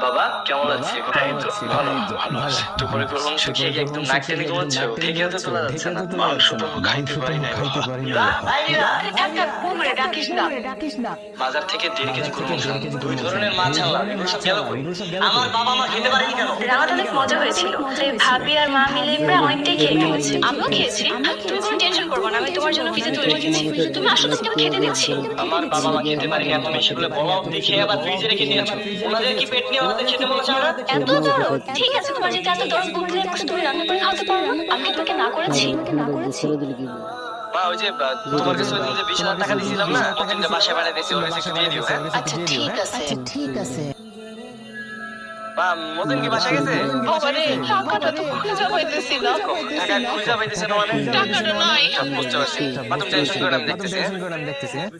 বাবা কেমন আছে? এই তো ভালো ভালো আছে। দুপুরে গরুর মাংস খেয়ে কি একদম নাক টেনে ঘুমাচ্ছ? থেকে তো তোলা যাচ্ছে না। মাংস তো খাইতে পারি নাই বাবা। বাজার থেকে 1.5 কেজি গরুর মাংস আনলাম। 2 ধরনের মাছ আনলাম। এগুলো সব গেল কই? আমার বাবা মা খেতে পারেনি কেন? রান্নাটা অনেক মজা হয়েছিল। তাই ভাবি আর মা মিলে প্রায় অনেকটাই খেয়ে ফেলেছে। আমিও খেয়েছি। তুমি কোনো টেনশন করবে না, আমি তোমার জন্য ফ্রিজে তুলে রেখেছি। তুমি আসো, তোমাকে আমি খেতে দিচ্ছি। আমার বাবা মা খেতে পারেনি এত বেশি করে বলা অব্দি খেয়ে আবার ফ্রিজে রেখে দিয়েছো। ওনাদের কি পেট নিয়ে ওনাদের খেতে মনে চায় না? এত দরদ? ঠিক আছে, তোমার যেটা এত দরদ বুঝলে তুমি রান্না করে খাওয়াতে পারো না? আমি কি তোমাকে না করেছি? মা ওই যে তোমার কাছে ওই দিন যে 20,000 টাকা দিয়েছিলাম না, মতিনটা বাসায় বানিয়ে দিয়েছি, ওর কাছে একটু দিয়ে দিও। হ্যাঁ আচ্ছা ঠিক আছে। মা, মতিন কি বাসায় গেছে? বাবারে, টাকাটা তো খুঁজে পাইতেছি না। টাকা খুঁজে পাইতেছে না মানে? টাকাটা নাই। সব বুঝতে পারছি। মা তুমি টেনশন করে আমি দেখতেছি। হ্যাঁ?